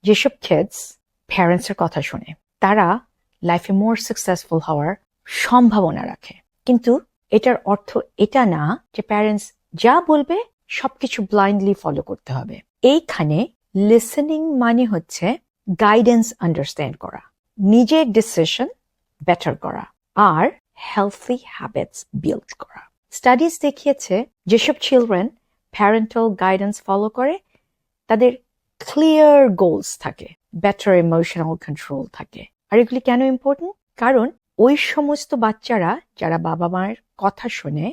যেসব কিডস প্যারেন্টসের কথা শুনে তারা লাইফে মোর সাকসেসফুল হওয়ার সম্ভাবনা রাখে। কিন্তু এটার অর্থ এটা না যে প্যারেন্টস যা বলবে সবকিছু ব্লাইন্ডলি ফলো করতে হবে। এইখানে লিসেনিং মানে হচ্ছে গাইডেন্স আন্ডারস্ট্যান্ড করা, নিজের ডিসিশন বেটার করা আর হেলথি হ্যাবিটস বিল্ড করা। স্টাডিজ দেখিয়েছে যেসব চিলড্রেন প্যারেন্টাল গাইডেন্স ফলো করে তাদের ক্লিয়ার গোলস থাকে, বেটার ইমোশনাল কন্ট্রোল থাকে। আর এগুলি কেন ইম্পর্টেন্ট? কারণ ওই সমস্ত বাচ্চারা যারা বাবা মায়ের কথা শোনে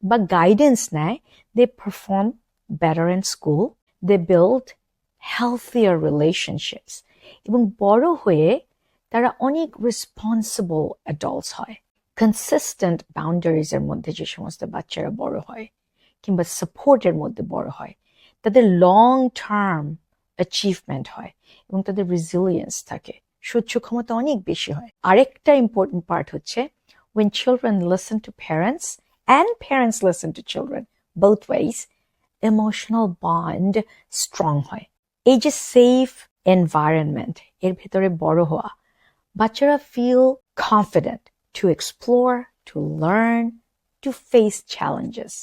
বা গাইডেন্স নেয়, they perform better in school, they build healthier relationships এবং বড় হয়ে তারা অনেক রেসপন্সিবল অ্যাডাল্টস হয়। কনসিস্টেন্ট বাউন্ডারিজের মধ্যে যে সমস্ত বাচ্চারা বড় হয় কিংবা সাপোর্টের মধ্যে বড় হয়, তাদের লং টার্ম অ্যাচিভমেন্ট হয় এবং তাদের রেজিলিয়েন্স থাকে, সহ্য ক্ষমতা অনেক বেশি হয়। আরেকটা ইম্পর্টেন্ট পার্ট হচ্ছে when children listen to parents and parents listen to children, both ways, emotional bond strong হয়। এই যে সেফ এনভায়রনমেন্ট এর ভেতরে বড় হওয়া, বাচ্চারা feel confident to explore, to learn, to face challenges.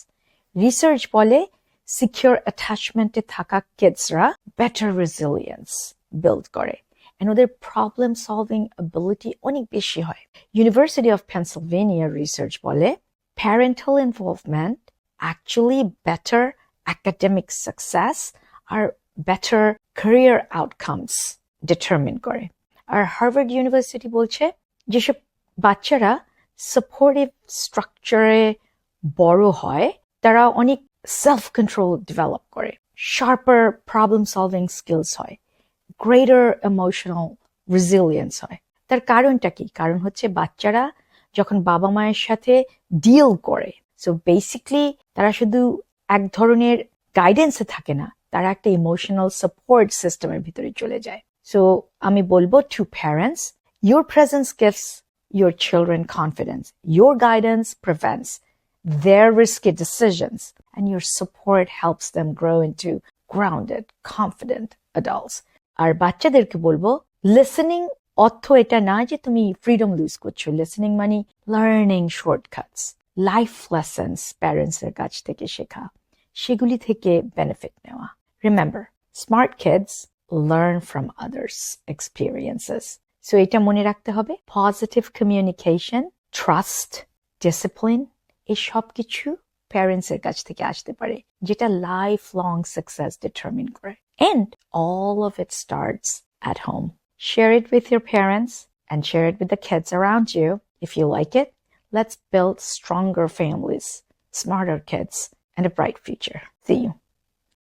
Research বলে সিকিউর অ্যাটাচমেন্টে থাকা কিডসরা বেটার রেজিলিয়েন্স বিল্ড করে and ওদের প্রবলেম সলভিং অ্যাবিলিটি অনেক বেশি হয়। ইউনিভার্সিটি অফ পেনসিলভেনিয়া রিসার্চ বলে parental involvement actually better academic success আর বেটার ক্যারিয়ার আউটকামস ডিটারমিন করে। আর হার্ভার্ড ইউনিভার্সিটি বলছে যেসব বাচ্চারা সাপোর্টিভ স্ট্রাকচারে বড় হয় তারা অনেক সেলফ কন্ট্রোল ডেভেলপ করে, শার্পার প্রবলেম সলভিং স্কিলস হয়, গ্রেটার ইমোশনাল রেজিলিয়েন্স হয়। তার কারণটা কি? কারণ হচ্ছে বাচ্চারা যখন বাবা মায়ের সাথে ডিল করে, সো বেসিকলি তারা শুধু এক ধরনের গাইডেন্সে থাকে না, তারা একটা ইমোশনাল সাপোর্ট সিস্টেমের ভিতরে চলে যায়। সো আমি বলবো to parents, your presence gives your children confidence, your guidance prevents their risky decisions, and your support helps them grow into grounded, confident adults. আর বাচ্চাদেরকে বলবো লিসেনিং অর্থ এটা না যে তুমি ফ্রিডম লুজ করছো। লিসেনিং মানে লার্নিং শর্টকাটস, লাইফ লেসন্স প্যারেন্টসের কাছ থেকে শেখা, সেগুলি থেকে বেনিফিট নেওয়া। Remember, smart kids learn from others experiences. So এটা মনে রাখতে হবে, পজিটিভ কমিউনিকেশন, ট্রাস্ট, ডিসিপ্লিন, এই সব কিছু প্যারেন্টসের কাছ থেকে আসতে পারে, যেটা লাইফ লং সাকসেস ডিটারমিন করে। And all of it starts at home. Share it with your parents and share it with the kids around you. If you like it, let's build stronger families, smarter kids, and a bright future. See you.